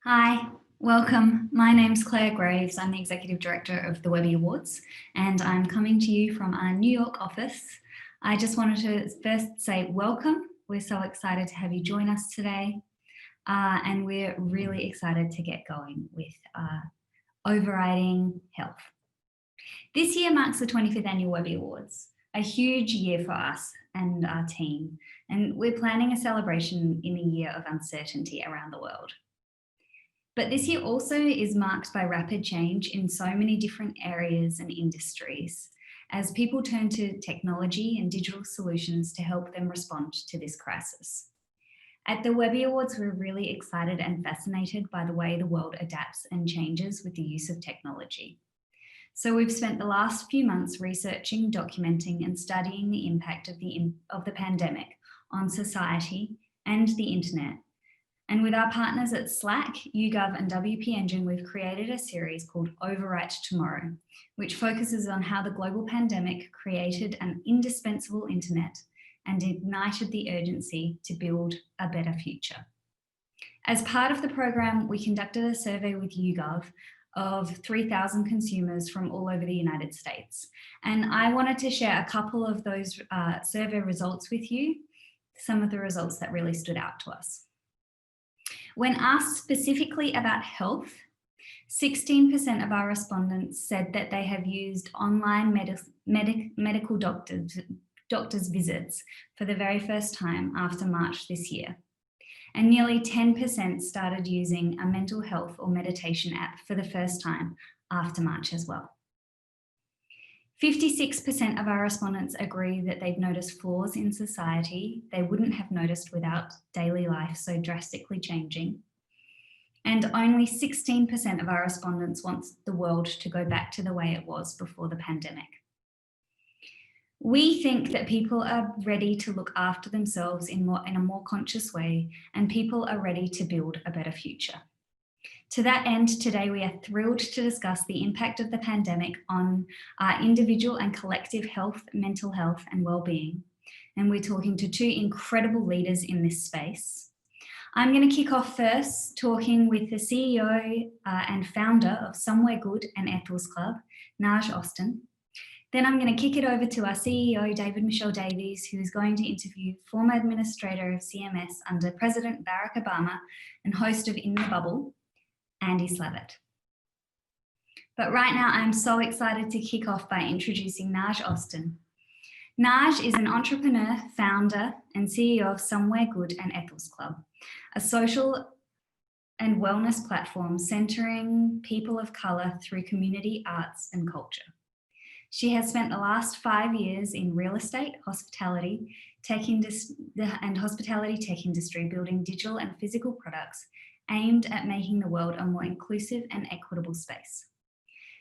Hi, welcome. My name's Claire Graves. I'm the Executive Director of the Webby Awards, and I'm coming to you from our New York office. I just wanted to first say welcome. We're so excited to have you join us today, and we're really excited to get going with overriding health. This year marks the 25th Annual Webby Awards, a huge year for us and our team, and we're planning a celebration in a year of uncertainty around the world. But this year also is marked by rapid change in so many different areas and industries as people turn to technology and digital solutions to help them respond to this crisis. At the Webby Awards, we're really excited and fascinated by the way the world adapts and changes with the use of technology. So we've spent the last few months researching, documenting and studying the impact of the pandemic on society and the internet. And with our partners at Slack, YouGov and WP Engine, we've created a series called Overwrite Tomorrow, which focuses on how the global pandemic created an indispensable internet and ignited the urgency to build a better future. As part of the program, we conducted a survey with YouGov of 3,000 consumers from all over the United States. And I wanted to share a couple of those survey results with you, some of the results that really stood out to us. When asked specifically about health, 16% of our respondents said that they have used online medical doctor's visits for the very first time after March this year. And nearly 10% started using a mental health or meditation app for the first time after March as well. 56% of our respondents agree that they've noticed flaws in society they wouldn't have noticed without daily life so drastically changing. And only 16% of our respondents want the world to go back to the way it was before the pandemic. We think that people are ready to look after themselves in a more conscious way, and people are ready to build a better future. To that end, today we are thrilled to discuss the impact of the pandemic on our individual and collective health, mental health and well-being. And we're talking to two incredible leaders in this space. I'm going to kick off first talking with the CEO and founder of Somewhere Good and Ethel's Club, Naj Austin. Then I'm going to kick it over to our CEO, David Michelle Davies, who is going to interview former administrator of CMS under President Barack Obama and host of In the Bubble, Andy Slavitt. But right now, I'm so excited to kick off by introducing Naj Austin. Naj is an entrepreneur, founder, and CEO of Somewhere Good and Ethel's Club, a social and wellness platform centering people of colour through community, arts, and culture. She has spent the last 5 years in real estate, hospitality, and hospitality tech industry, building digital and physical products aimed at making the world a more inclusive and equitable space.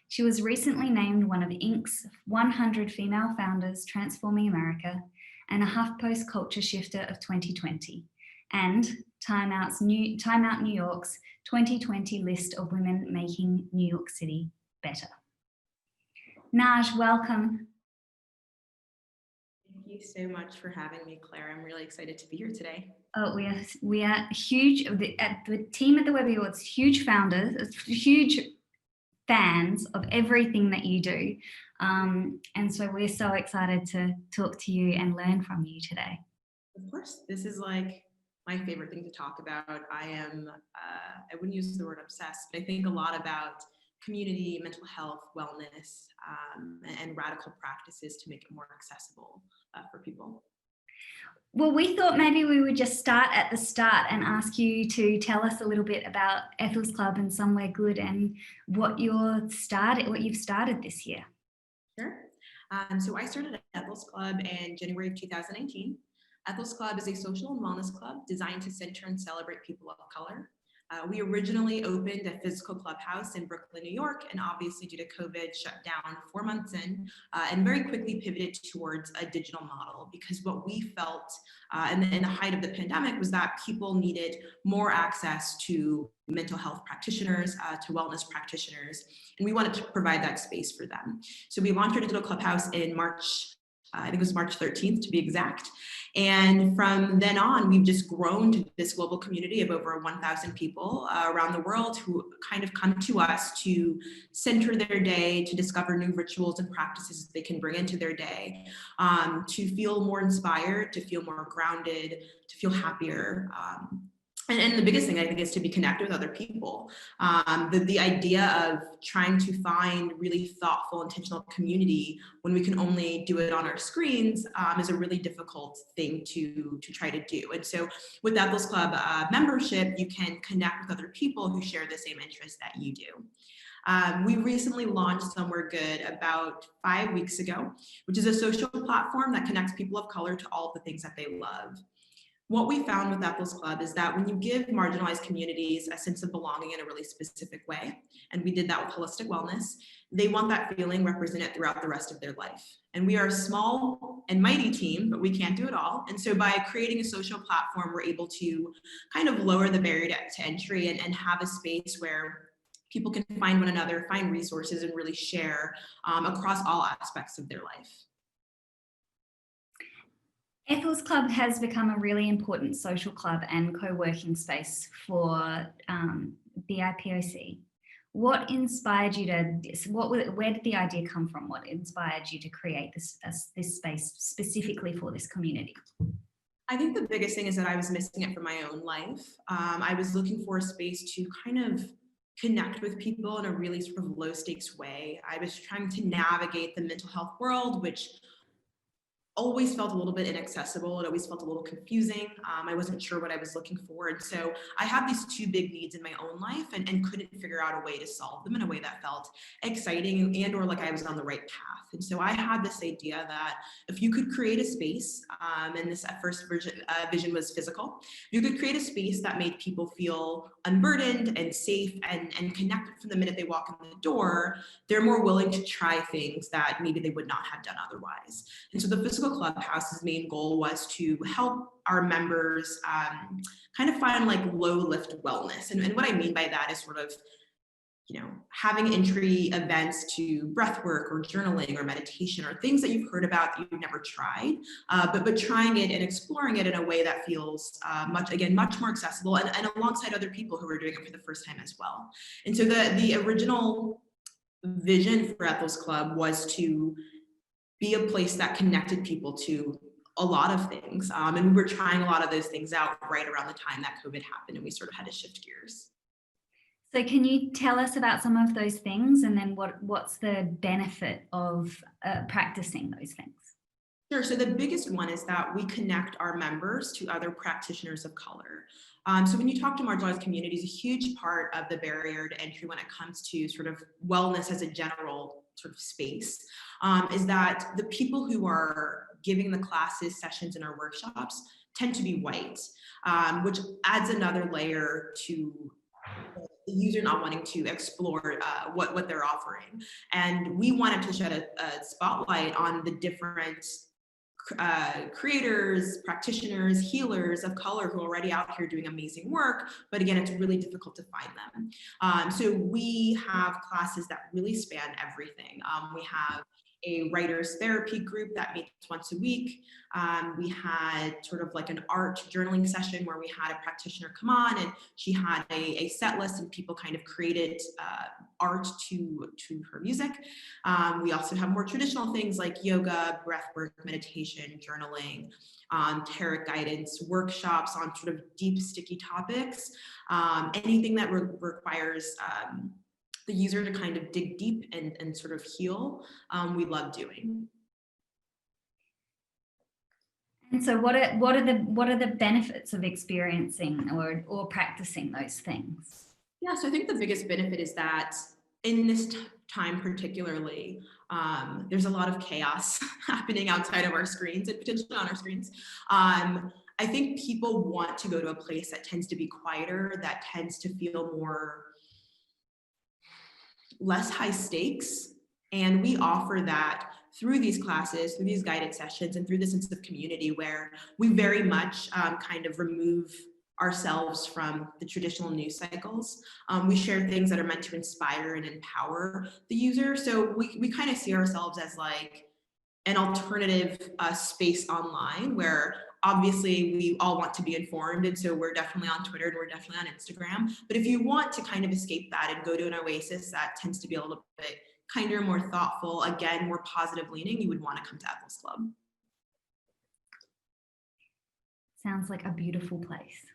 She was recently named one of Inc.'s 100 Female Founders Transforming America and a HuffPost Culture Shifter of 2020, and Time Out New York's 2020 list of women making New York City better. Naj, welcome. Thank you so much for having me, Claire. I'm really excited to be here today. Oh, we are huge, the team at the Webby Awards, huge founders, huge fans of everything that you do. And so we're so excited to talk to you and learn from you today. Of course, this is like my favorite thing to talk about. I wouldn't use the word obsessed, but I think a lot about community, mental health, wellness, and radical practices to make it more accessible for people. Well, we thought maybe we would just start at the start and ask you to tell us a little bit about Ethel's Club and Somewhere Good and what you've started this year. Sure. So I started at Ethel's Club in January of 2019. Ethel's Club is a social and wellness club designed to center and celebrate people of color. We originally opened a physical clubhouse in Brooklyn, New York, and obviously due to COVID shut down 4 months in, and very quickly pivoted towards a digital model, because what we felt in the height of the pandemic was that people needed more access to mental health practitioners, to wellness practitioners, and we wanted to provide that space for them. So we launched our digital clubhouse in March I think it was March 13th to be exact. And from then on, we've just grown to this global community of over 1,000 people around the world who kind of come to us to center their day, to discover new rituals and practices they can bring into their day, to feel more inspired, to feel more grounded, to feel happier. And the biggest thing I think is to be connected with other people. The idea of trying to find really thoughtful, intentional community when we can only do it on our screens is a really difficult thing to try to do. And so with Ethel's Club membership, you can connect with other people who share the same interests that you do. We recently launched Somewhere Good about 5 weeks ago, which is a social platform that connects people of color to all of the things that they love. What we found with Ethel's Club is that when you give marginalized communities a sense of belonging in a really specific way, and we did that with holistic wellness, they want that feeling represented throughout the rest of their life. And we are a small and mighty team, but we can't do it all. And so by creating a social platform, we're able to kind of lower the barrier to entry and have a space where people can find one another, find resources, and really share across all aspects of their life. Ethel's Club has become a really important social club and co-working space for BIPOC. What inspired you where did the idea come from? What inspired you to create this space specifically for this community? I think the biggest thing is that I was missing it from my own life. I was looking for a space to kind of connect with people in a really sort of low stakes way. I was trying to navigate the mental health world, which always felt a little bit inaccessible. It always felt a little confusing. I wasn't sure what I was looking for. And so I had these two big needs in my own life and couldn't figure out a way to solve them in a way that felt exciting and or like I was on the right path. And so I had this idea that if you could create a space, and this at first vision was physical, you could create a space that made people feel unburdened and safe and connected from the minute they walk in the door, they're more willing to try things that maybe they would not have done otherwise. And so the physical clubhouse's main goal was to help our members kind of find like low lift wellness. And what I mean by that is sort of, having entry events to breath work or journaling or meditation or things that you've heard about that you've never tried, but trying it and exploring it in a way that feels much more accessible and alongside other people who are doing it for the first time as well. And so the original vision for Ethel's Club was to be a place that connected people to a lot of things. And we were trying a lot of those things out right around the time that COVID happened, and we sort of had to shift gears. So can you tell us about some of those things, and then what's the benefit of practicing those things? Sure. So the biggest one is that we connect our members to other practitioners of color. So when you talk to marginalized communities, a huge part of the barrier to entry when it comes to sort of wellness as a general sort of space is that the people who are giving the classes, sessions, and our workshops tend to be white, which adds another layer to the user not wanting to explore what they're offering. And we wanted to shed a spotlight on the different creators, practitioners, healers of color who are already out here doing amazing work, but again, it's really difficult to find them. So we have classes that really span everything. We have a writer's therapy group that meets once a week. We had sort of like an art journaling session where we had a practitioner come on and she had a set list and people kind of created art to her music. We also have more traditional things like yoga, breathwork, meditation, journaling, tarot guidance, workshops on sort of deep, sticky topics, anything that requires the user to kind of dig deep and sort of heal, we love doing. And so what are the benefits of experiencing or practicing those things? Yeah, so I think the biggest benefit is that in this time particularly, there's a lot of chaos happening outside of our screens and potentially on our screens. I think people want to go to a place that tends to be quieter, that tends to feel less high stakes. And we offer that through these classes, through these guided sessions, and through the sense of community where we very much kind of remove ourselves from the traditional news cycles. We share things that are meant to inspire and empower the user. So we kind of see ourselves as like an alternative space online where obviously we all want to be informed. And so we're definitely on Twitter and we're definitely on Instagram. But if you want to kind of escape that and go to an oasis that tends to be a little bit kinder, more thoughtful, again, more positive leaning, you would want to come to Ethel's Club. Sounds like a beautiful place.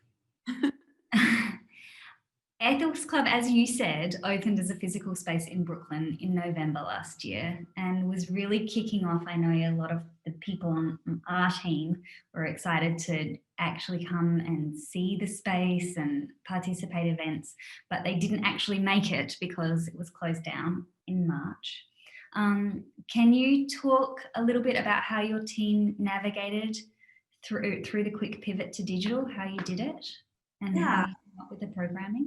Ethel's Club, as you said, opened as a physical space in Brooklyn in November last year and was really kicking off. I know a lot of the people on our team were excited to actually come and see the space and participate in events, but they didn't actually make it because it was closed down in March. Can you talk a little bit about how your team navigated through the quick pivot to digital, how you did it, and how you came up with the programming?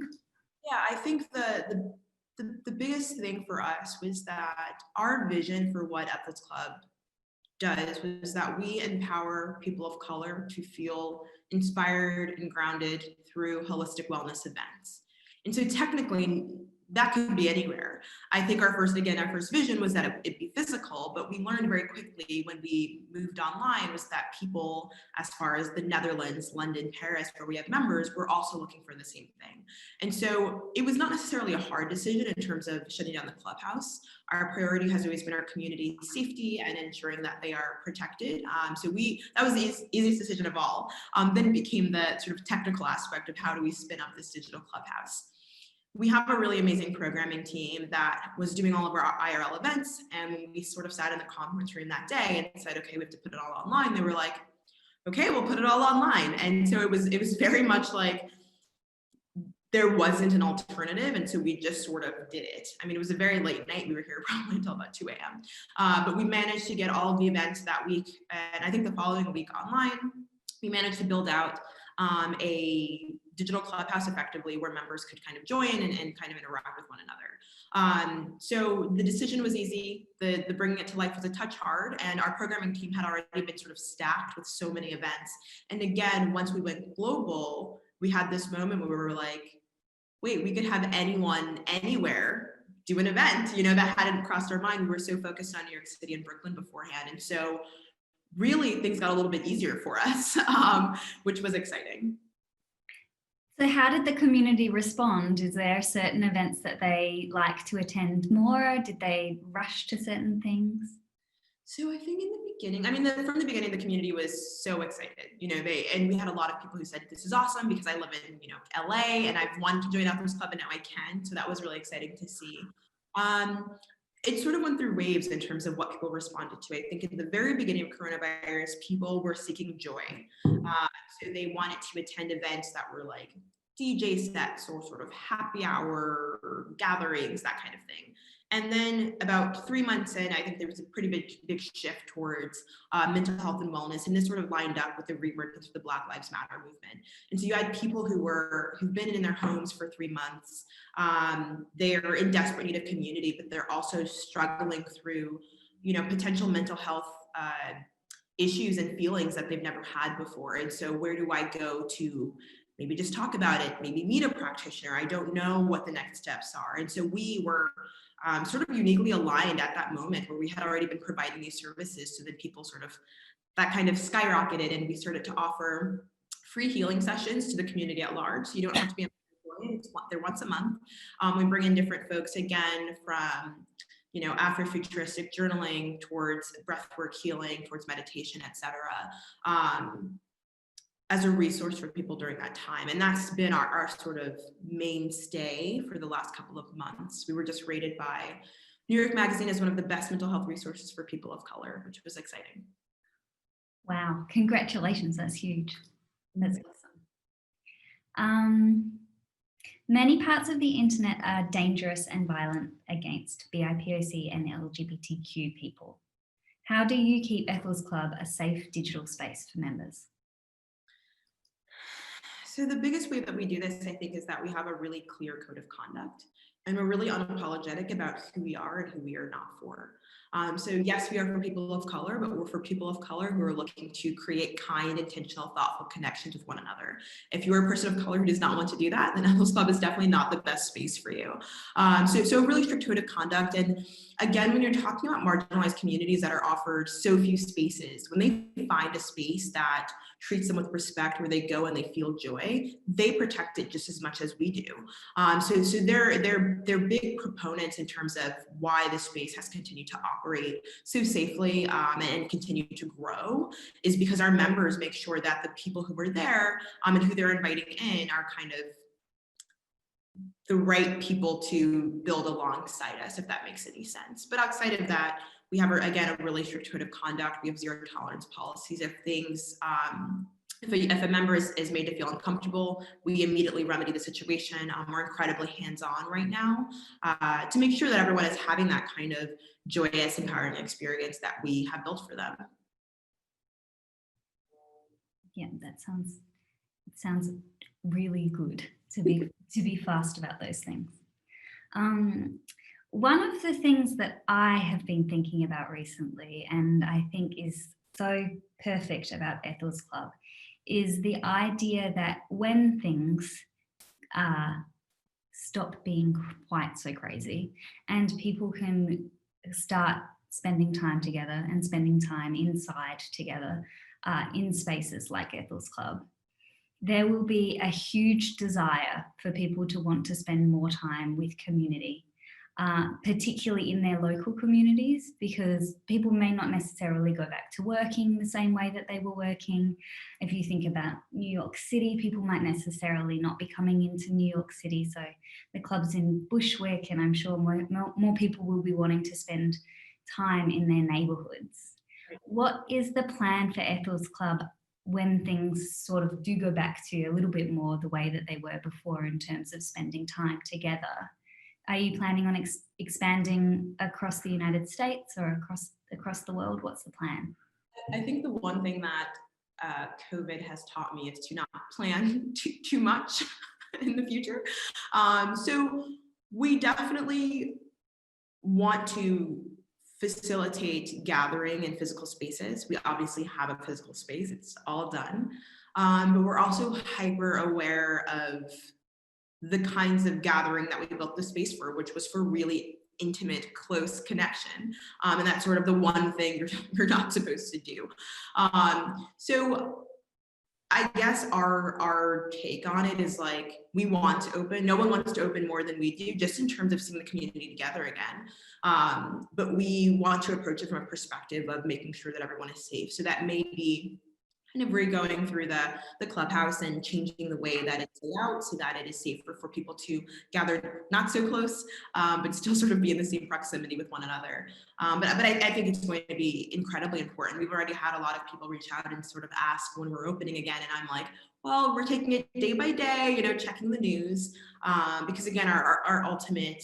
Yeah, I think the biggest thing for us was that our vision for what Ethel's Club does was that we empower people of color to feel inspired and grounded through holistic wellness events. And so technically, that could be anywhere. I think our first vision was that it'd be physical, but we learned very quickly when we moved online was that people, as far as the Netherlands, London, Paris, where we have members, were also looking for the same thing. And so it was not necessarily a hard decision in terms of shutting down the clubhouse. Our priority has always been our community safety and ensuring that they are protected. So that was the easiest decision of all. Then it became the sort of technical aspect of how do we spin up this digital clubhouse. We have a really amazing programming team that was doing all of our IRL events. And when we sort of sat in the conference room that day and said, okay, we have to put it all online, they were like, okay, we'll put it all online. And so it was very much like there wasn't an alternative. And so we just sort of did it. I mean, it was a very late night. We were here probably until about 2 a.m. But we managed to get all of the events that week. And I think the following week online, we managed to build out a digital clubhouse effectively where members could kind of join and kind of interact with one another. So the decision was easy. The bringing it to life was a touch hard, and our programming team had already been sort of stacked with so many events. And again, once we went global, we had this moment where we were like, wait, we could have anyone, anywhere do an event, that hadn't crossed our mind. We were so focused on New York City and Brooklyn beforehand. And so really things got a little bit easier for us, which was exciting. So how did the community respond? Is there certain events that they like to attend more? Did they rush to certain things? So I think in the beginning, from the beginning, the community was so excited, and we had a lot of people who said, this is awesome because I live in, LA and I've wanted to join Ethel's Club and now I can. So that was really exciting to see. It sort of went through waves in terms of what people responded to. I think in the very beginning of coronavirus, people were seeking joy. So they wanted to attend events that were like DJ sets or sort of happy hour or gatherings, that kind of thing. And then about 3 months in, I think there was a pretty big shift towards mental health and wellness. And this sort of lined up with the reemergence of the Black Lives Matter movement. And so you had people who've been in their homes for 3 months. They're in desperate need of community, but they're also struggling through, potential mental health issues and feelings that they've never had before. And so where do I go to maybe just talk about it, maybe meet a practitioner? I don't know what the next steps are. And so we were sort of uniquely aligned at that moment where we had already been providing these services. So that people that kind of skyrocketed, and we started to offer free healing sessions to the community at large. So you don't have to be an employee, they're once a month. We bring in different folks again from, Afrofuturistic journaling towards breathwork healing, towards meditation, etc. As a resource for people during that time. And that's been our sort of mainstay for the last couple of months. We were just rated by New York Magazine as one of the best mental health resources for people of color, which was exciting. Wow, congratulations, that's huge. That's awesome. Many parts of the internet are dangerous and violent against BIPOC and LGBTQ people. How do you keep Ethel's Club a safe digital space for members? So the biggest way that we do this, I think, is that we have a really clear code of conduct. And we're really unapologetic about who we are and who we are not for. So yes, we are for people of color, but we're for people of color who are looking to create kind, intentional, thoughtful connections with one another. If you're a person of color who does not want to do that, then Ethel's Club is definitely not the best space for you. So really strict code of conduct. And again, when you're talking about marginalized communities that are offered so few spaces, when they find a space that treats them with respect, where they go and they feel joy, they protect it just as much as we do. So they're big proponents in terms of why this space has continued to operate so safely and continue to grow, is because our members make sure that the people who are there and who they're inviting in are kind of the right people to build alongside us, if that makes any sense. But outside of that, we have, again, a really strict code of conduct. We have zero tolerance policies. If things, if a member is made to feel uncomfortable, we immediately remedy the situation. We're incredibly hands-on right now to make sure that everyone is having that kind of joyous, empowering experience that we have built for them. Yeah, that sounds really good to be fast about those things. One of the things that I have been thinking about recently, and I think is so perfect about Ethel's Club, is the idea that when things stop being quite so crazy and people can start spending time together and spending time inside together in spaces like Ethel's Club, there will be a huge desire for people to want to spend more time with community, particularly in their local communities, because people may not necessarily go back to working the same way that they were working. If you think about New York City, people might necessarily not be coming into New York City. So the club's in Bushwick, and I'm sure more people will be wanting to spend time in their neighborhoods. What is the plan for Ethel's Club when things sort of do go back to a little bit more the way that they were before in terms of spending time together? Are you planning on expanding across the United States or across the world? What's the plan? I think the one thing that COVID has taught me is to not plan too much in the future. So we definitely want to facilitate gathering in physical spaces. We obviously have a physical space, it's all done. But we're also hyper aware of the kinds of gathering that we built the space for, which was for really intimate, close connection. And that's sort of the one thing you're not supposed to do. So I guess our take on it is like, we want to open, no one wants to open more than we do, just in terms of seeing the community together again. But we want to approach it from a perspective of making sure that everyone is safe. So that may be kind of re-going through the clubhouse and changing the way that it's laid out so that it is safer for people to gather not so close, but still sort of be in the same proximity with one another. But I think it's going to be incredibly important. We've already had a lot of people reach out and sort of ask when we're opening again, and I'm like, well, we're taking it day by day, checking the news, because again, our ultimate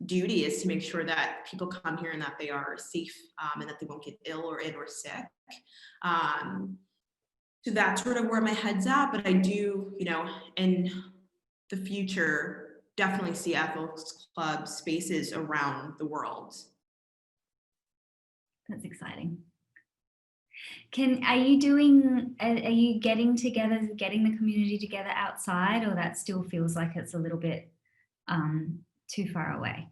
duty is to make sure that people come here and that they are safe and that they won't get ill or sick. So that's sort of where my head's at, but I do, in the future, definitely see Ethel's Club spaces around the world. That's exciting. Are you getting the community together outside, or that still feels like it's a little bit too far away?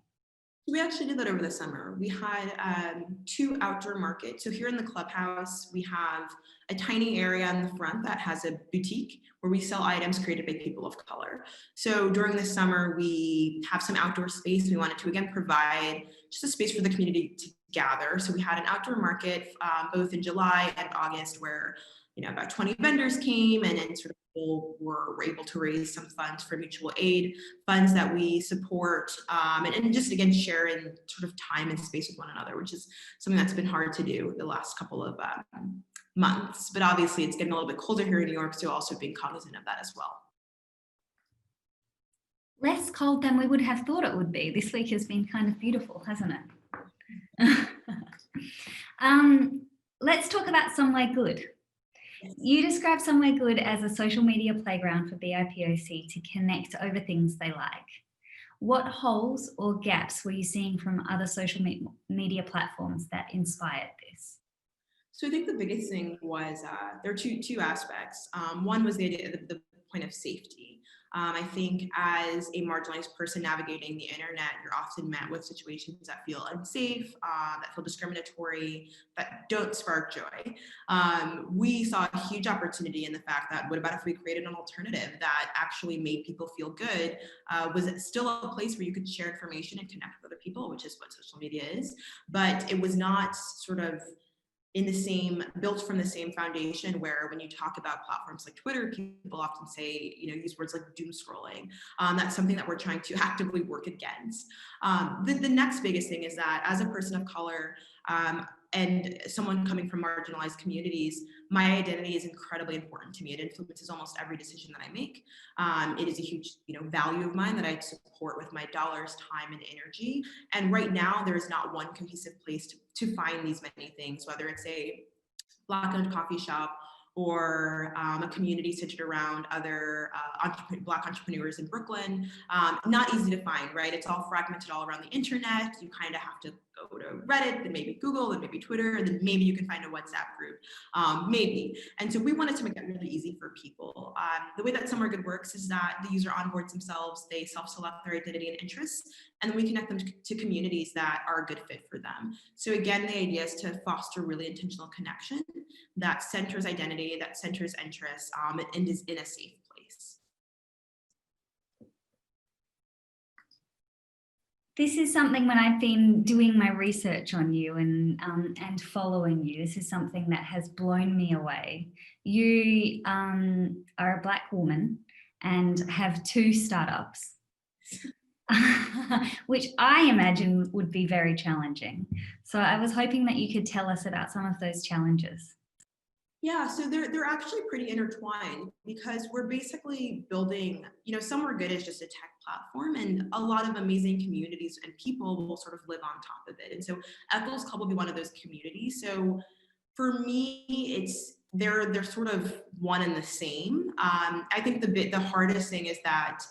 We actually did that over the summer. We had 2 outdoor markets. So here in the clubhouse, we have a tiny area in the front that has a boutique where we sell items created by people of color. So during the summer, we have some outdoor space. We wanted to, again, provide just a space for the community to gather. So we had an outdoor market both in July and August where about 20 vendors came and sort of people were able to raise some funds for mutual aid, funds that we support, and just again share in sort of time and space with one another, which is something that's been hard to do the last couple of months. But obviously it's getting a little bit colder here in New York, so also being cognizant of that as well. Less cold than we would have thought it would be. This week has been kind of beautiful, hasn't it? Let's talk about Somewhere Good. You describe Somewhere Good as a social media playground for BIPOC to connect over things they like. What holes or gaps were you seeing from other social media platforms that inspired this? So I think the biggest thing was there are two aspects. One was the idea, the point of safety. I think as a marginalized person navigating the internet, you're often met with situations that feel unsafe, that feel discriminatory, that don't spark joy. We saw a huge opportunity in the fact that what about if we created an alternative that actually made people feel good? Was still a place where you could share information and connect with other people, which is what social media is, but it was not sort of built from the same foundation where when you talk about platforms like Twitter, people often say, use words like doom scrolling. That's something that we're trying to actively work against. The next biggest thing is that as a person of color, and someone coming from marginalized communities, my identity is incredibly important to me. It influences almost every decision that I make. It is a huge, value of mine that I support with my dollars, time, and energy. And right now, there is not one cohesive place to find these many things, whether it's a Black-owned coffee shop or a community centered around other Black entrepreneurs in Brooklyn. Not easy to find, right? It's all fragmented all around the internet. You kind of have to go to Reddit, then maybe Google, then maybe Twitter, and then maybe you can find a WhatsApp group, maybe. And so we wanted to make that really easy for people. The way that Somewhere Good works is that the user onboards themselves, they self-select their identity and interests, and then we connect them to communities that are a good fit for them. So again, the idea is to foster really intentional connection that centers identity, that centers interests, and is in a safe place. This is something when I've been doing my research on you and following you, this is something that has blown me away. You are a Black woman and have 2 startups, which I imagine would be very challenging. So I was hoping that you could tell us about some of those challenges. Yeah, so they're actually pretty intertwined because we're basically building, Somewhere Good is just a tech platform, and a lot of amazing communities and people will sort of live on top of it. And so Ethel's Club will be one of those communities. So for me, they're sort of one and the same. I think the hardest thing is that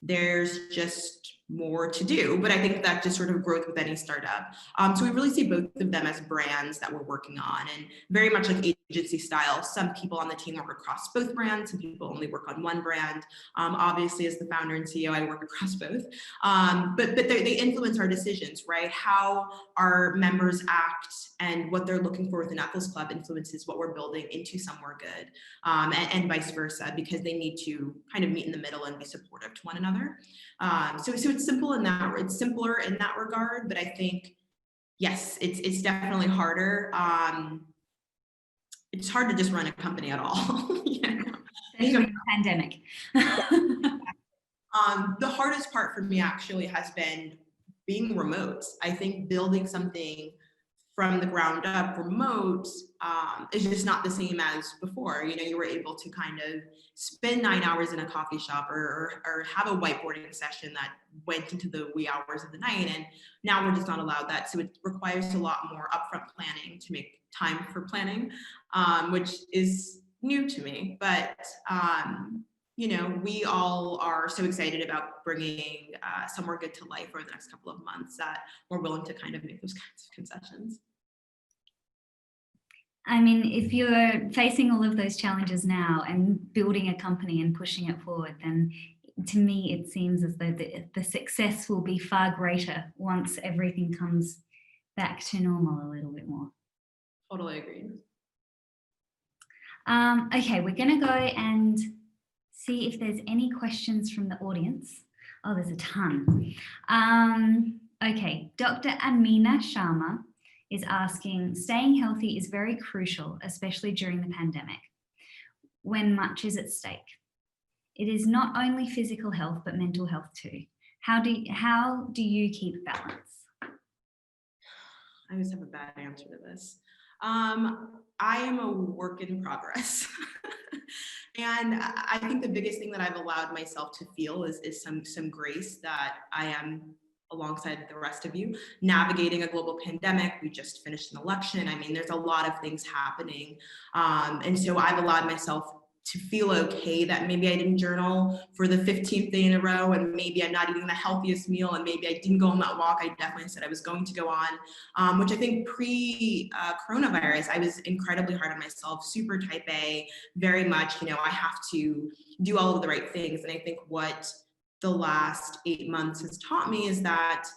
there's just more to do, but I think that just sort of growth with any startup. So we really see both of them as brands that we're working on, and very much like agency style. Some people on the team work across both brands, some people only work on one brand. Obviously, as the founder and CEO, I work across both. But they influence our decisions, right? How our members act and what they're looking for within Ethel's Club influences what we're building into Somewhere Good, and vice versa, because they need to kind of meet in the middle and be supportive to one another. So it's simpler in that regard, but I think, yes, it's definitely harder. It's hard to just run a company at all. Especially the pandemic. The hardest part for me actually has been being remote. I think building something from the ground up remote is just not the same as before. You were able to kind of spend 9 hours in a coffee shop or have a whiteboarding session that went into the wee hours of the night, and now we're just not allowed that. So it requires a lot more upfront planning to make time for planning, which is new to me. But we all are so excited about bringing Somewhere Good to life over the next couple of months that we're willing to kind of make those kinds of concessions. I mean, if you're facing all of those challenges now and building a company and pushing it forward, then to me, it seems as though the success will be far greater once everything comes back to normal a little bit more. Totally agree. Okay, we're going to go and see if there's any questions from the audience. Oh, there's a ton. Okay, Dr. Amina Sharma is asking, staying healthy is very crucial, especially during the pandemic, when much is at stake. It is not only physical health, but mental health too. How do you keep balance? I always have a bad answer to this. I am a work in progress. And I think the biggest thing that I've allowed myself to feel is some grace that I am, alongside the rest of you, navigating a global pandemic. We just finished an election. I mean, there's a lot of things happening. And so I've allowed myself to feel okay that maybe I didn't journal for the 15th day in a row, and maybe I'm not eating the healthiest meal, and maybe I didn't go on that walk I definitely said I was going to go on, which I think pre-coronavirus, I was incredibly hard on myself, super type A, very much, I have to do all of the right things. And I think what the last 8 months has taught me is that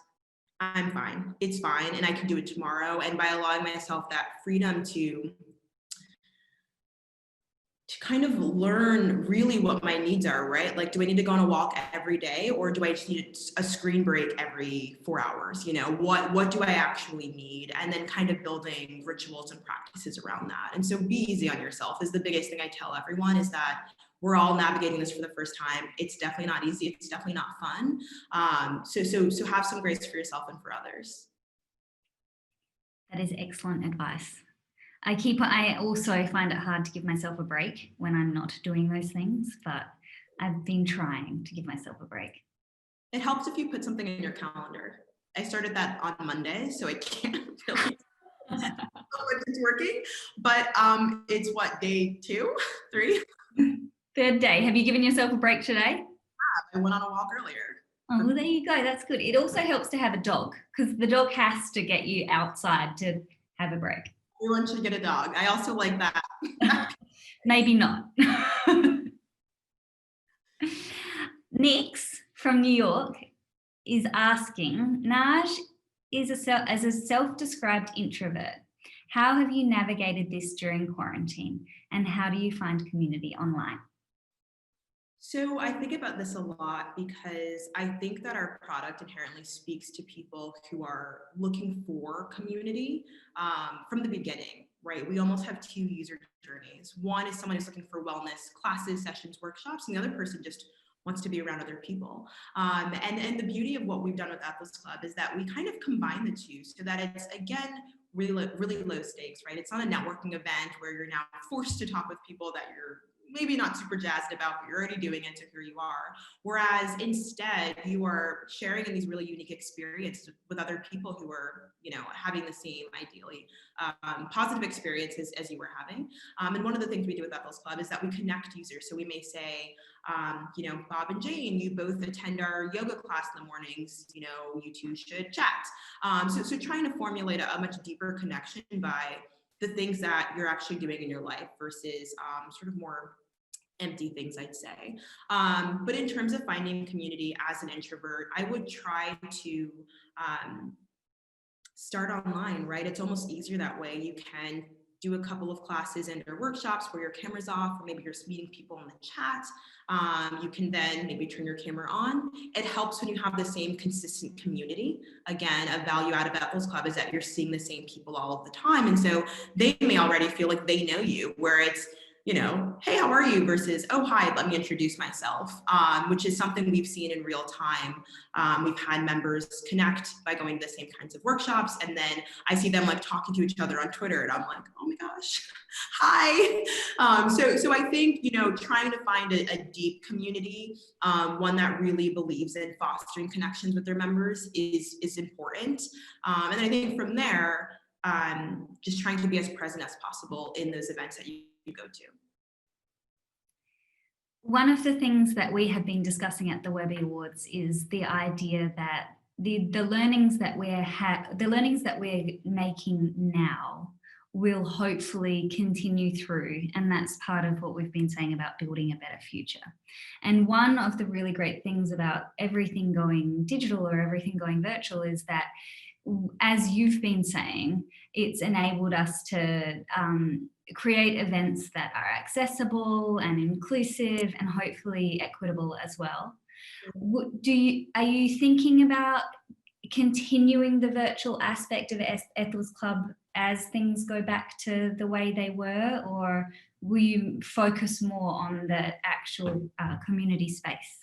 I'm fine, it's fine, and I can do it tomorrow. And by allowing myself that freedom to kind of learn really what my needs are, right? Like, do I need to go on a walk every day, or do I just need a screen break every 4 hours? What do I actually need? And then kind of building rituals and practices around that. And so be easy on yourself is the biggest thing I tell everyone, is that we're all navigating this for the first time. It's definitely not easy. It's definitely not fun. So have some grace for yourself and for others. That is excellent advice. I also find it hard to give myself a break when I'm not doing those things, but I've been trying to give myself a break. It helps if you put something in your calendar. I started that on Monday, so I can't really it's working, but it's what, day 2, 3? Third day. Have you given yourself a break today? I went on a walk earlier. Oh, well, there you go. That's good. It also helps to have a dog, because the dog has to get you outside to have a break. Everyone should get a dog. I also like that. Maybe not. Nix from New York is asking, Naj as a self-described introvert, how have you navigated this during quarantine, and how do you find community online? So I think about this a lot because I think that our product inherently speaks to people who are looking for community from the beginning, right? We almost have 2 user journeys. One is someone who's looking for wellness classes, sessions, workshops, and the other person just wants to be around other people. And the beauty of what we've done with Ethel's Club is that we kind of combine the two so that it's, again, really low stakes, right? It's not a networking event where you're now forced to talk with people that you're maybe not super jazzed about, but you're already doing it, so here you are. Whereas instead, you are sharing in these really unique experiences with other people who are, having the same, ideally, positive experiences as you were having. And one of the things we do with Ethel's Club is that we connect users. So we may say, Bob and Jane, you both attend our yoga class in the mornings, you two should chat. So trying to formulate a much deeper connection by the things that you're actually doing in your life versus sort of more empty things, I'd say. But in terms of finding community as an introvert, I would try to start online, right? It's almost easier that way. You can do a couple of classes and or workshops where your camera's off, or maybe you're meeting people in the chat. You can then maybe turn your camera on. It helps when you have the same consistent community. Again, a value out of Ethel's Club is that you're seeing the same people all of the time. And so they may already feel like they know you, where it's, hey, how are you? Versus, oh, hi, let me introduce myself, which is something we've seen in real time. We've had members connect by going to the same kinds of workshops. And then I see them like talking to each other on Twitter and I'm like, oh my gosh, hi. So I think, trying to find a deep community, one that really believes in fostering connections with their members is important. And I think from there, just trying to be as present as possible in those events that you go to. One of the things that we have been discussing at the Webby Awards is the idea that the learnings that we're making now will hopefully continue through, and that's part of what we've been saying about building a better future. And one of the really great things about everything going digital or everything going virtual is that, as you've been saying, it's enabled us to create events that are accessible and inclusive and hopefully equitable as well. Are you thinking about continuing the virtual aspect of Ethel's Club as things go back to the way they were, or will you focus more on the actual community space?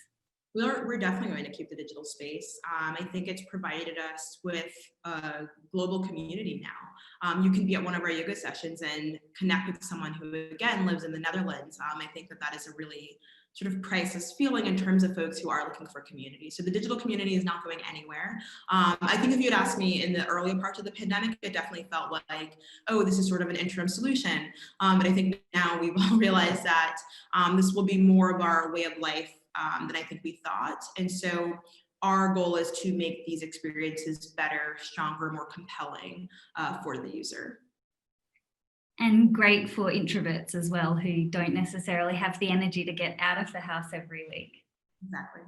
We're definitely going to keep the digital space. I think it's provided us with a global community now. You can be at one of our yoga sessions and connect with someone who, again, lives in the Netherlands. I think that is a really sort of priceless feeling in terms of folks who are looking for community. So the digital community is not going anywhere. I think if you had asked me in the earlier parts of the pandemic, it definitely felt like, oh, this is sort of an interim solution. But I think now we've all realized that this will be more of our way of life than I think we thought. And so our goal is to make these experiences better, stronger, more compelling for the user. And great for introverts as well, who don't necessarily have the energy to get out of the house every week. Exactly.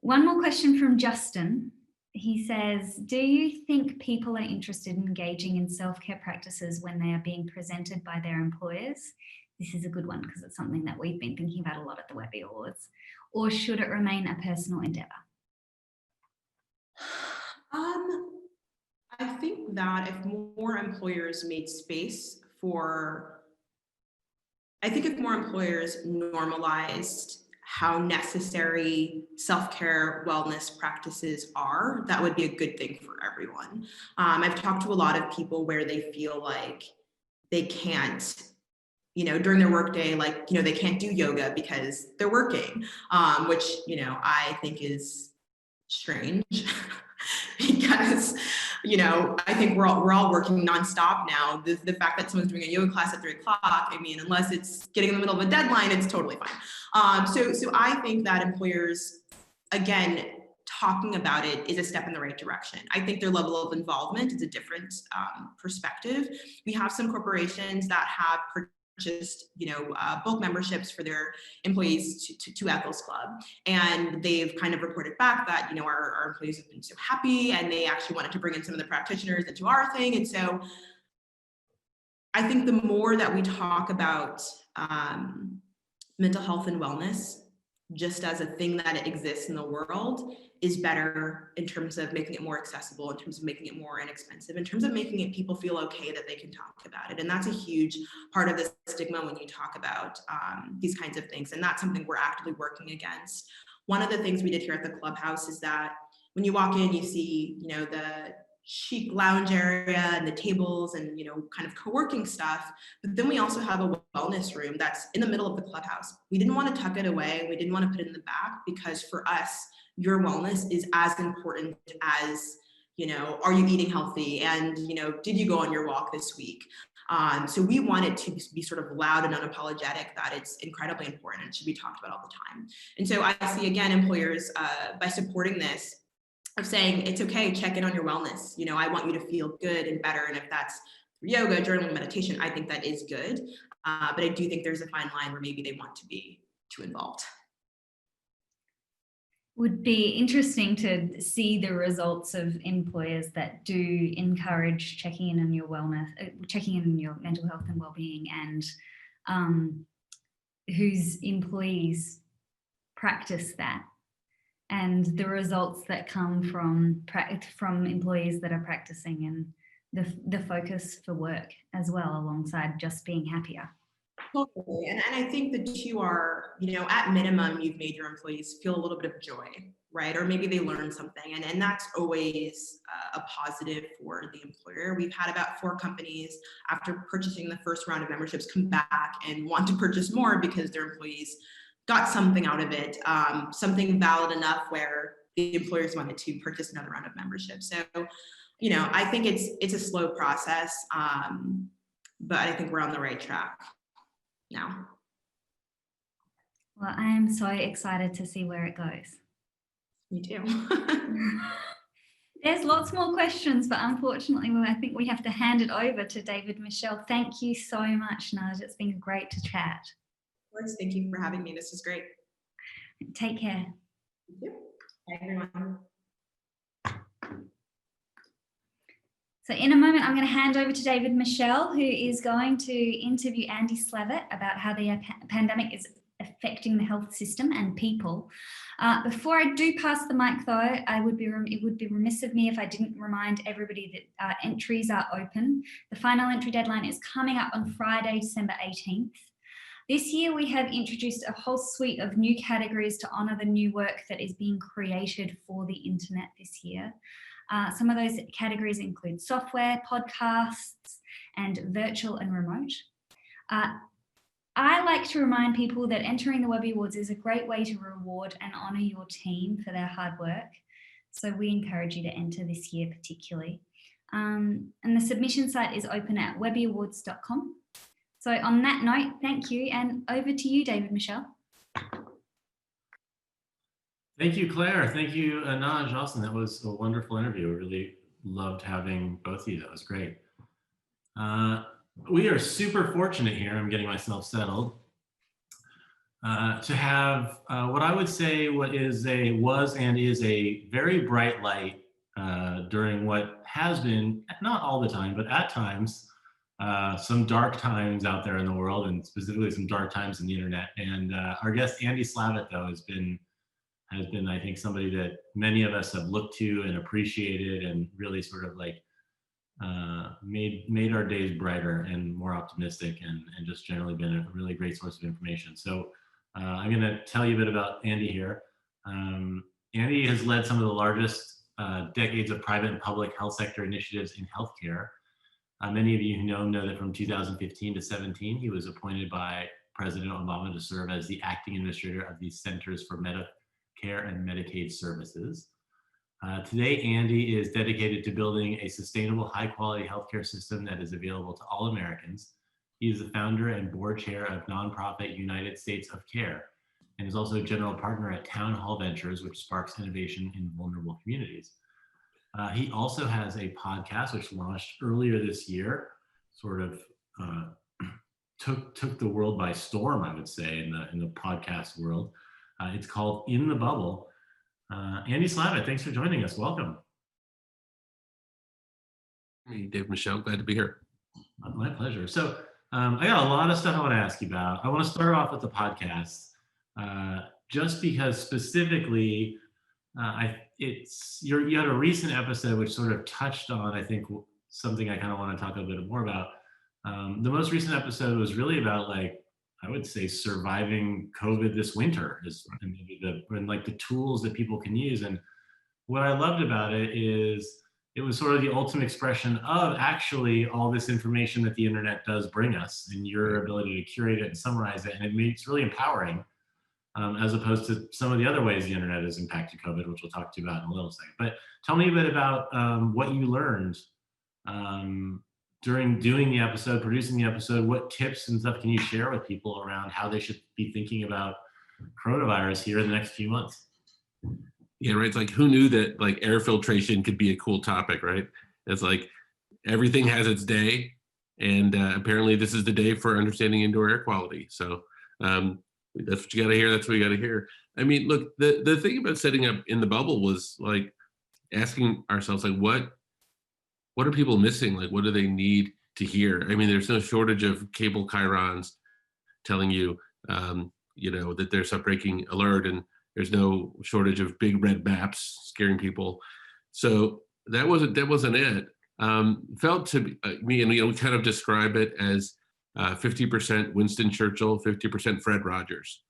One more question from Justin. He says, do you think people are interested in engaging in self-care practices when they are being presented by their employers? This is a good one because it's something that we've been thinking about a lot at the Webby Awards. Or should it remain a personal endeavour? I think that if more employers made space for, I think if more employers normalized how necessary self-care wellness practices are, that would be a good thing for everyone. I've talked to a lot of people where they feel like they can't, during their workday, they can't do yoga because they're working, which, I think is strange because, I think we're all working nonstop now. The fact that someone's doing a yoga class at 3 o'clock, unless it's getting in the middle of a deadline, it's totally fine. So I think that employers, again, talking about it is a step in the right direction. I think their level of involvement is a different perspective. We have some corporations that have purchased, bulk memberships for their employees to Ethel's Club, and they've kind of reported back that our employees have been so happy, and they actually wanted to bring in some of the practitioners into our thing. And so I think the more that we talk about mental health and wellness just as a thing that it exists in the world is better in terms of making it more accessible, in terms of making it more inexpensive, in terms of making it people feel okay that they can talk about it. And that's a huge part of the stigma when you talk about these kinds of things. And that's something we're actively working against. One of the things we did here at the clubhouse is that when you walk in, you see, the chic lounge area and the tables and, kind of co-working stuff. But then we also have a wellness room that's in the middle of the clubhouse. We didn't want to tuck it away. We didn't want to put it in the back because for us, your wellness is as important as, are you eating healthy? And, did you go on your walk this week? So we want it to be sort of loud and unapologetic that it's incredibly important and should be talked about all the time. And so I see, again, employers, by supporting this, of saying, it's okay, check in on your wellness. I want you to feel good and better. And if that's yoga, journaling, meditation, I think that is good. But I do think there's a fine line where maybe they want to be too involved. Would be interesting to see the results of employers that do encourage checking in on your wellness, checking in on your mental health and well-being, and whose employees practice that. And the results that come from employees that are practicing, and the focus for work as well, alongside just being happier. Totally. And I think the two are, at minimum, you've made your employees feel a little bit of joy, right? Or maybe they learned something. And that's always a positive for the employer. We've had about 4 companies after purchasing the first round of memberships come back and want to purchase more because their employees got something out of it, something valid enough where the employers wanted to purchase another round of membership. So, I think it's a slow process, but I think we're on the right track now. Well, I am so excited to see where it goes. Me too. There's lots more questions, but unfortunately, I think we have to hand it over to David Michelle. Thank you so much, Naj. It's been great to chat. Of course, thank you for having me. This is great. Take care. Thank you. Bye, everyone. So in a moment, I'm going to hand over to David Michelle, who is going to interview Andy Slavitt about how the pandemic is affecting the health system and people. Before I do pass the mic, though, it would be remiss of me if I didn't remind everybody that entries are open. The final entry deadline is coming up on Friday, December 18th. This year, we have introduced a whole suite of new categories to honour the new work that is being created for the internet this year. Some of those categories include software, podcasts, and virtual and remote. I like to remind people that entering the Webby Awards is a great way to reward and honour your team for their hard work. So we encourage you to enter this year particularly. And the submission site is open at webbyawards.com. So on that note, thank you, and over to you, David Michelle. Thank you, Claire. Thank you, Naj Austin. That was a wonderful interview. I really loved having both of you. That was great. We are super fortunate here, I'm getting myself settled, to have what I would say was and is a very bright light during what has been, not all the time, but at times, some dark times out there in the world, and specifically some dark times in the internet. And our guest, Andy Slavitt, though, has been, I think, somebody that many of us have looked to and appreciated, and really sort of like made our days brighter and more optimistic, and just generally been a really great source of information. So I'm going to tell you a bit about Andy here. Andy has led some of the largest decades of private and public health sector initiatives in healthcare. Many of you who know him know that from 2015 to 17, he was appointed by President Obama to serve as the acting administrator of the Centers for Medicare and Medicaid Services. Today, Andy is dedicated to building a sustainable, high-quality healthcare system that is available to all Americans. He is the founder and board chair of nonprofit United States of Care, and is also a general partner at Town Hall Ventures, which sparks innovation in vulnerable communities. He also has a podcast which launched earlier this year, sort of took the world by storm, I would say, in the podcast world. It's called In the Bubble. Andy Slavitt, thanks for joining us. Welcome. Hey, Dave, Michelle, glad to be here. My pleasure. So I got a lot of stuff I want to ask you about. I want to start off with the podcast, just because specifically, you had a recent episode which sort of touched on, I think, something I kind of want to talk a bit more about. The most recent episode was really about, like, I would say, surviving COVID this winter, and like the tools that people can use. And what I loved about it is it was sort of the ultimate expression of actually all this information that the internet does bring us, and your ability to curate it and summarize it. And it's really empowering, as opposed to some of the other ways the internet has impacted COVID, which we'll talk to you about in a little second. But tell me a bit about what you learned during doing the episode, producing the episode. What tips and stuff can you share with people around how they should be thinking about coronavirus here in the next few months? Yeah, right. It's like, who knew that like air filtration could be a cool topic, right? It's like everything has its day, and apparently this is the day for understanding indoor air quality. So that's what you got to hear. That's what you got to hear. I mean, look, the thing about setting up In the Bubble was like asking ourselves, like, what are people missing? Like, what do they need to hear? I mean, there's no shortage of cable chyrons telling you, that there's a breaking alert, and there's no shortage of big red maps scaring people. So that wasn't it. Felt to me, and we kind of describe it as 50% Winston Churchill, 50% Fred Rogers.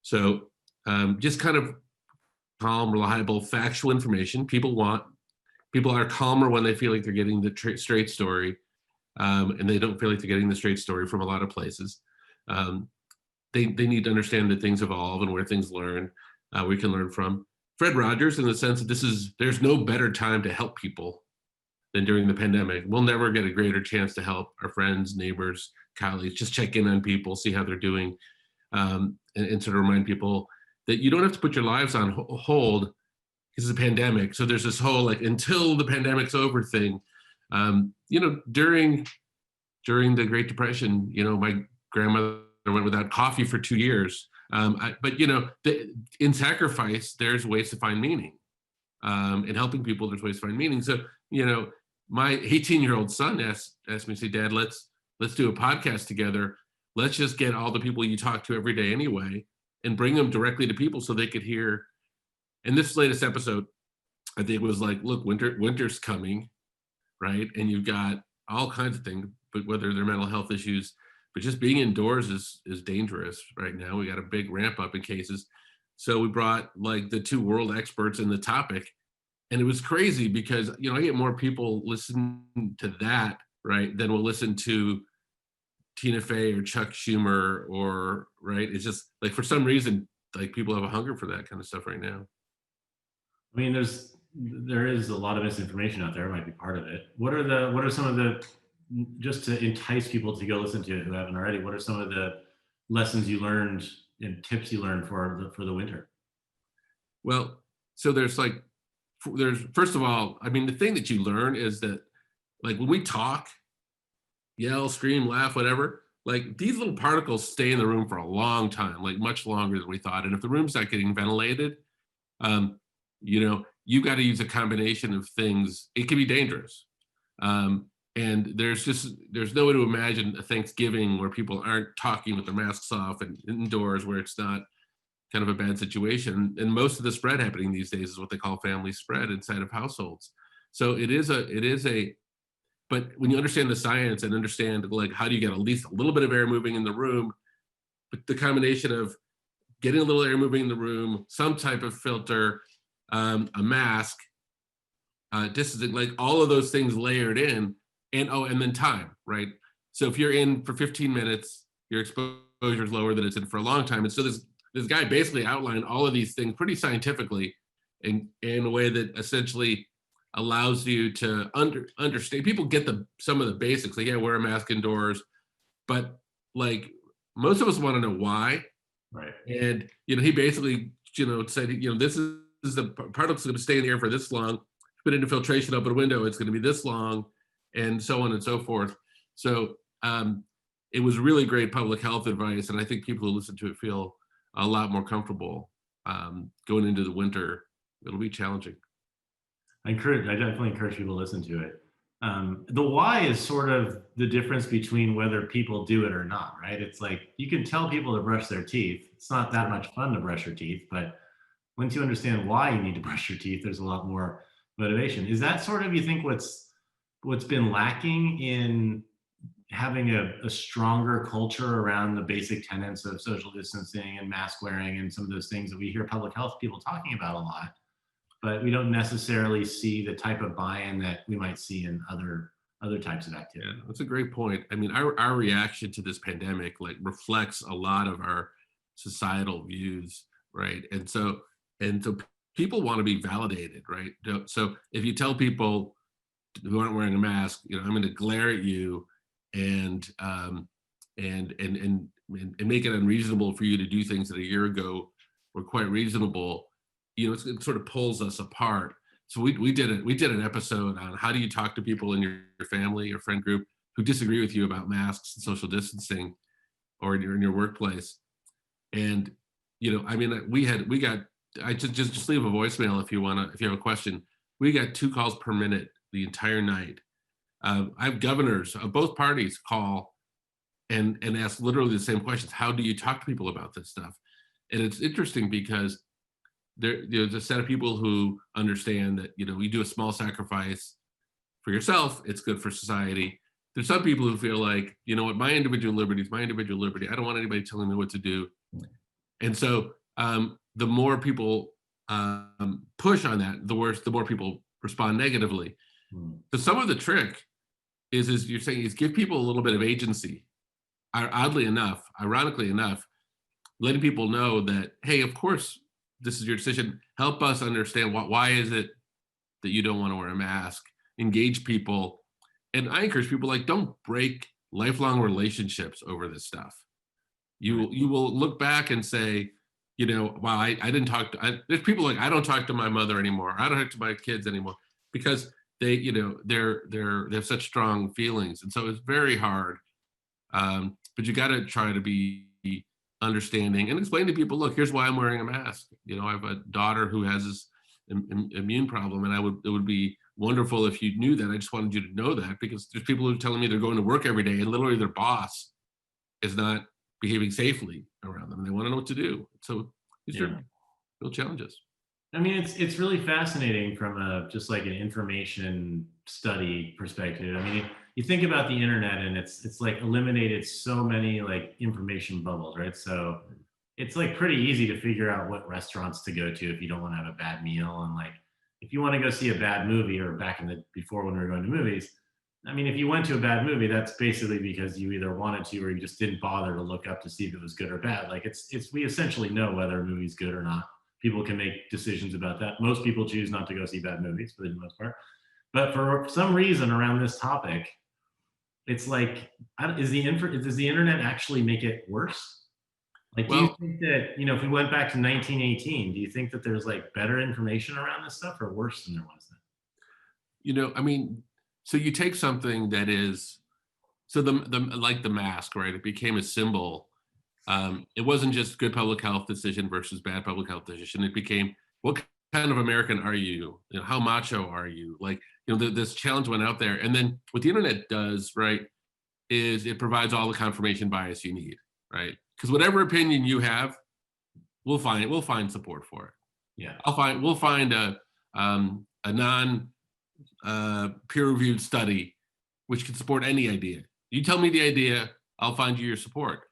So just kind of calm, reliable, factual information. People are calmer when they feel like they're getting the straight story, and they don't feel like they're getting the straight story from a lot of places. They need to understand that things evolve and where things we can learn from. Fred Rogers, in the sense that there's no better time to help people than during the pandemic. We'll never get a greater chance to help our friends, neighbors, colleagues, just check in on people, see how they're doing, and sort of remind people that you don't have to put your lives on hold because it's a pandemic. So there's this whole like until the pandemic's over thing. During the Great Depression, my grandmother went without coffee for 2 years. But in sacrifice, there's ways to find meaning. In helping people, there's ways to find meaning. So, my 18-year-old son asked me, say, Dad, let's do a podcast together. Let's just get all the people you talk to every day anyway, and bring them directly to people so they could hear. And this latest episode, I think, was like, look, winter's coming, right? And you've got all kinds of things, but whether they're mental health issues, but just being indoors is dangerous right now. We got a big ramp up in cases. So we brought like the two world experts in the topic, and it was crazy because, you know, I get more people listen to that, right, than will listen to Tina Fey or Chuck Schumer, or, right, it's just like, for some reason, like, people have a hunger for that kind of stuff right now. I mean, there is a lot of misinformation out there. It might be part of it. What are some of the, just to entice people to go listen to it who haven't already, what are some of the lessons you learned and tips you learned for the winter? Well, so there's first of all, I mean, the thing that you learn is that, like, when we talk, yell, scream, laugh, whatever, like, these little particles stay in the room for a long time, like much longer than we thought. And if the room's not getting ventilated, you know, you got to use a combination of things. It can be dangerous. And there's no way to imagine a Thanksgiving where people aren't talking with their masks off and indoors, where it's not kind of a bad situation. And most of the spread happening these days is what they call family spread inside of households. So it is a, but when you understand the science and understand, like, how do you get at least a little bit of air moving in the room, but the combination of getting a little air moving in the room, some type of filter, a mask, distancing, like, all of those things layered in, and then time, right? So if you're in for 15 minutes, your exposure is lower than it's in for a long time. And so this guy basically outlined all of these things pretty scientifically, in a way that essentially allows you to understand. People get some of the basics, like, yeah, wear a mask indoors, but, like, most of us want to know why. Right. And, you know, he basically, you know, said, you know, this is the particles going to stay in the air for this long. Put an infiltration, open a window, it's going to be this long, and so on and so forth. So it was really great public health advice, and I think people who listen to it feel a lot more comfortable going into the winter. It'll be challenging. I definitely encourage people to listen to it. The why is sort of the difference between whether people do it or not, right? It's like, you can tell people to brush their teeth. It's not that much fun to brush your teeth, but once you understand why you need to brush your teeth, there's a lot more motivation. Is that sort of, you think, what's been lacking in having a stronger culture around the basic tenets of social distancing and mask wearing and some of those things that we hear public health people talking about a lot, but we don't necessarily see the type of buy-in that we might see in other types of activity? Yeah, that's a great point. I mean, our reaction to this pandemic, like, reflects a lot of our societal views, right? And so people want to be validated, right? So if you tell people who aren't wearing a mask, you know, I'm going to glare at you and make it unreasonable for you to do things that a year ago were quite reasonable, you know, it sort of pulls us apart. So we did an episode on how do you talk to people in your family or friend group who disagree with you about masks and social distancing, or in your workplace. And, you know, I mean, I just leave a voicemail if you have a question. We got 2 calls per minute the entire night. I have governors of both parties call and ask literally the same questions. How do you talk to people about this stuff? And it's interesting because there's a set of people who understand that, you know, you do a small sacrifice for yourself, it's good for society. There's some people who feel like, you know what, my individual liberty is my individual liberty. I don't want anybody telling me what to do. And so the more people push on that, the more people respond negatively. So some of the trick is you're saying is give people a little bit of agency. Ironically enough, letting people know that, hey, of course, this is your decision. Help us understand why is it that you don't want to wear a mask? Engage people. And I encourage people, like, don't break lifelong relationships over this stuff. You will look back and say, you know, wow, I didn't talk to, there's people like, I don't talk to my mother anymore. I don't talk to my kids anymore, because they, you know, they have such strong feelings. And so it's very hard. But you got to try to be understanding and explain to people, look, here's why I'm wearing a mask. You know, I have a daughter who has this immune problem, and it would be wonderful if you knew that. I just wanted you to know that, because there's people who are telling me they're going to work every day and literally their boss is not behaving safely around them, and they want to know what to do. So these are real challenges. I mean, it's really fascinating from just like an information study perspective. I mean, you think about the internet, and it's like eliminated so many like information bubbles, right? So it's like pretty easy to figure out what restaurants to go to if you don't want to have a bad meal. And like, if you want to go see a bad movie, or back in the before when we were going to movies, I mean, if you went to a bad movie, that's basically because you either wanted to or you just didn't bother to look up to see if it was good or bad. Like we essentially know whether a movie's good or not. People can make decisions about that. Most people choose not to go see bad movies for the most part. But for some reason around this topic, it's like, does the internet actually make it worse? Like, do you think that, if we went back to 1918, do you think that there's like better information around this stuff or worse than there was then? I mean, so you take something that is, so the like the mask, right? It became a symbol. It wasn't just good public health decision versus bad public health decision. It became, what kind of American are you? How macho are you? Like, this challenge went out there. And then what the internet does, right, is it provides all the confirmation bias you need, right? Because whatever opinion you have, we'll find support for it. Yeah. We'll find a non peer-reviewed study which can support any idea. You tell me the idea, I'll find you your support.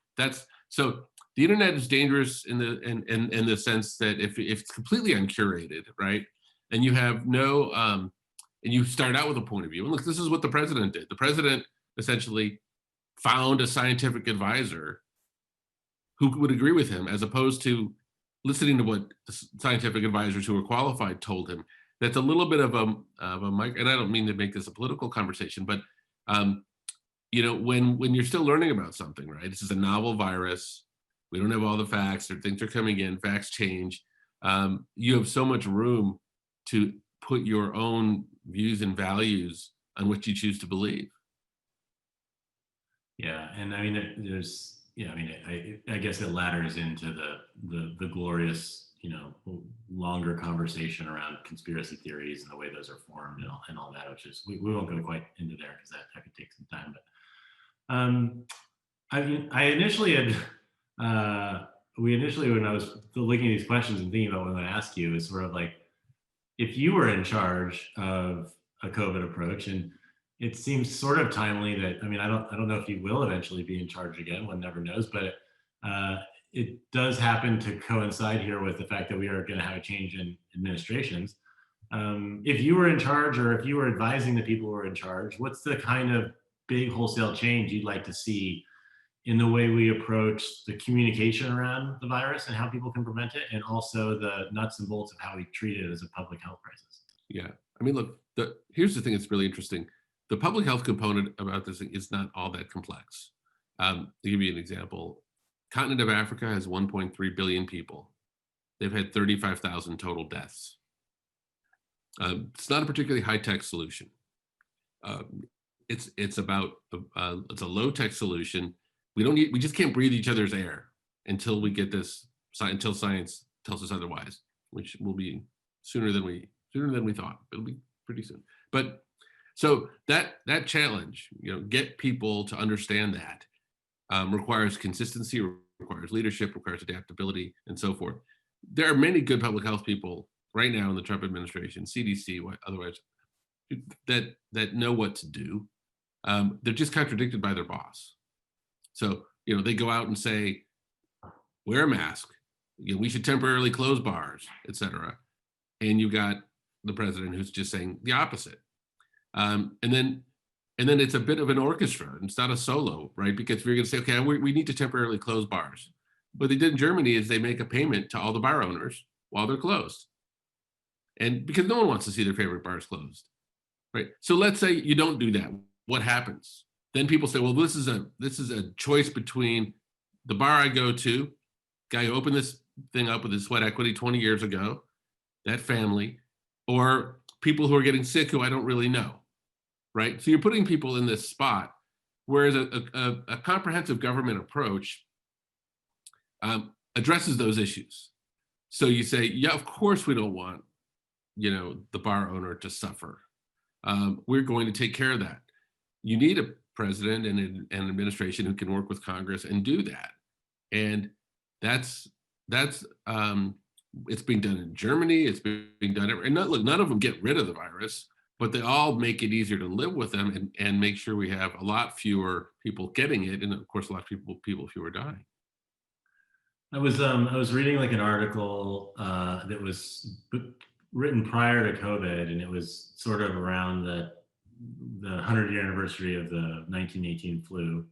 So the internet is dangerous in the sense that if it's completely uncurated, right, and you have no and you start out with a point of view, and look, this is what the president did. The president essentially found a scientific advisor who would agree with him, as opposed to listening to what the scientific advisors who were qualified told him. That's a little bit of a and I don't mean to make this a political conversation, but when you're still learning about something, right? This is a novel virus. We don't have all the facts. Things are coming in. Facts change. You have so much room to put your own views and values on what you choose to believe. Yeah, and I mean, I guess it ladders into the glorious, longer conversation around conspiracy theories and the way those are formed and all that, which is, we won't go quite into there because that could take some time. But I initially had, when I was looking at these questions and thinking about what I'm going to ask you, is sort of like, if you were in charge of a COVID approach, and it seems sort of timely that, I don't know if you will eventually be in charge again, one never knows, but it does happen to coincide here with the fact that we are going to have a change in administrations. If you were in charge, or if you were advising the people who are in charge, what's the kind of big wholesale change you'd like to see in the way we approach the communication around the virus and how people can prevent it, and also the nuts and bolts of how we treat it as a public health crisis? Yeah, look, here's the thing that's really interesting. The public health component about this thing is not all that complex. To give you an example, continent of Africa has 1.3 billion people. They've had 35,000 total deaths. It's not a particularly high-tech solution. It's a low-tech solution. We just can't breathe each other's air until we get this, until science tells us otherwise, which will be sooner than we thought. It'll be pretty soon. But so that challenge, get people to understand that, requires consistency, requires leadership, requires adaptability, and so forth. There are many good public health people right now in the Trump administration, CDC, otherwise, that know what to do. They're just contradicted by their boss. So, they go out and say, wear a mask, we should temporarily close bars, et cetera. And you got the president who's just saying the opposite. And then it's a bit of an orchestra. It's not a solo, right? Because we're going to say, okay, we need to temporarily close bars. What they did in Germany is they make a payment to all the bar owners while they're closed. And because no one wants to see their favorite bars closed, right? So let's say you don't do that. What happens? Then people say, well, this is a choice between the bar I go to, guy who opened this thing up with his sweat equity 20 years ago, that family, or people who are getting sick who I don't really know, right? So you're putting people in this spot, whereas a comprehensive government approach addresses those issues. So you say, yeah, of course we don't want, the bar owner to suffer. We're going to take care of that. You need a president and an administration who can work with Congress and do that. And that's it's being done in Germany. It's being done. And look, none of them get rid of the virus. but they all make it easier to live with them and make sure we have a lot fewer people getting it, and of course a lot of people fewer dying. I was reading like an article that was written prior to COVID, and it was sort of around the 100-year anniversary of the 1918 flu.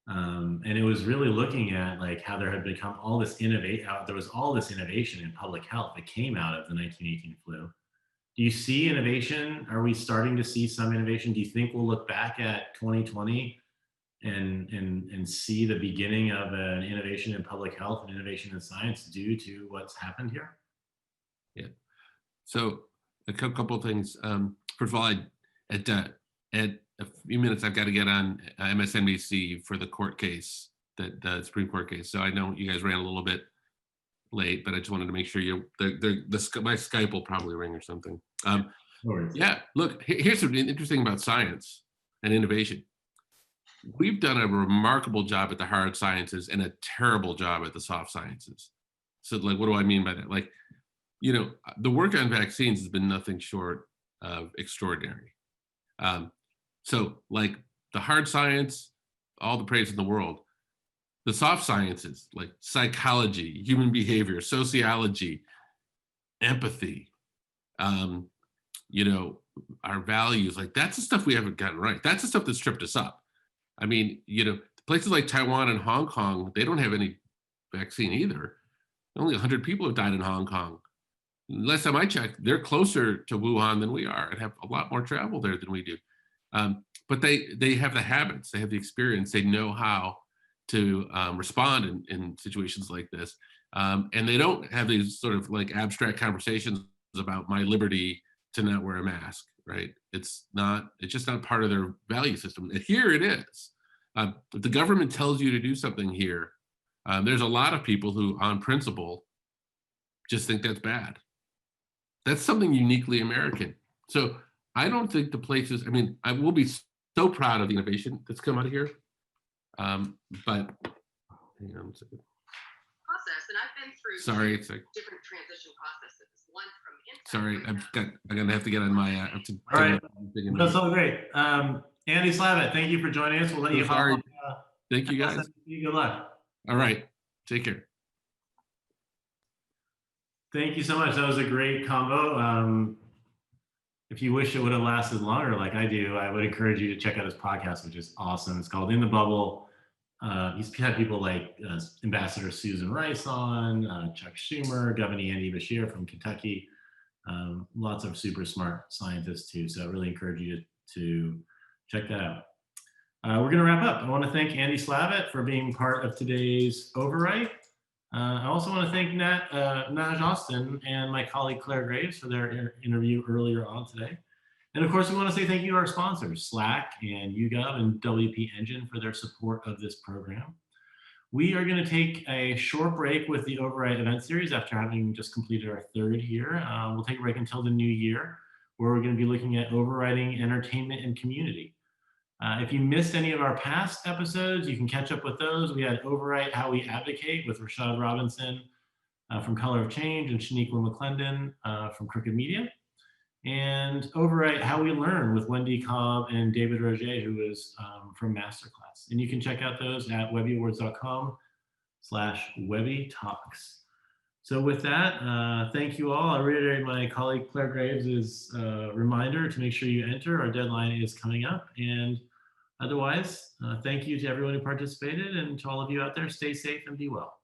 And it was really looking at like how there had become all this there was all this innovation in public health that came out of the 1918 flu. Do you see innovation? Are we starting to see some innovation? Do you think we'll look back at 2020 and see the beginning of an innovation in public health and innovation in science due to what's happened here? Yeah. So a couple of things. First of all, at a few minutes, I've got to get on MSNBC for the court case, the Supreme Court case. So I know you guys ran a little bit late, but I just wanted to make sure my Skype will probably ring or something. Yeah, look, here's something interesting about science and innovation. We've done a remarkable job at the hard sciences and a terrible job at the soft sciences. So like, what do I mean by that? Like, the work on vaccines has been nothing short of extraordinary. So like the hard science, all the praise in the world. The soft sciences, like psychology, human behavior, sociology, empathy, our values, like that's the stuff we haven't gotten right. That's the stuff that's tripped us up. I mean, places like Taiwan and Hong Kong, they don't have any vaccine either. Only 100 people have died in Hong Kong. Last time I checked, they're closer to Wuhan than we are and have a lot more travel there than we do. But they have the habits, they have the experience, they know how to respond in situations like this. And they don't have these sort of like abstract conversations about my liberty to not wear a mask, right? It's just not part of their value system. And here it is. If the government tells you to do something here, there's a lot of people who on principle just think that's bad. That's something uniquely American. So I don't think the places, I will be so proud of the innovation that's come out of here. But hang on a second. Process, and I've been through it's like different transition processes. One from inside. Sorry, I'm gonna have to get on my. All right, that's all great. Andy Slavitt, thank you for joining us. We'll let you. Sorry. Thank you guys. Good luck. All right, take care. Thank you so much. That was a great combo. If you wish it would have lasted longer, like I do, I would encourage you to check out his podcast, which is awesome. It's called In the Bubble. He's had people like Ambassador Susan Rice on, Chuck Schumer, Governor Andy Beshear from Kentucky, lots of super smart scientists too. So I really encourage you to check that out. We're going to wrap up. I want to thank Andy Slavitt for being part of today's Overwrite. I also want to thank Naj Austin and my colleague Claire Graves for their interview earlier on today. And of course, we want to say thank you to our sponsors, Slack and YouGov and WP Engine for their support of this program. We are going to take a short break with the Overwrite event series after having just completed our third year. We'll take a break until the new year, where we're going to be looking at overwriting entertainment and community. If you missed any of our past episodes, you can catch up with those. We had Overwrite How We Advocate with Rashad Robinson from Color of Change and Shaniqua McClendon from Crooked Media. And Overwrite How We Learn with Wendy Cobb and David Roger, who is from Masterclass. And you can check out those at webbyawards.com/webbytalks. So with that, thank you all. I reiterate my colleague Claire Graves' reminder to make sure you enter. Our deadline is coming up. And otherwise, thank you to everyone who participated, and to all of you out there, stay safe and be well.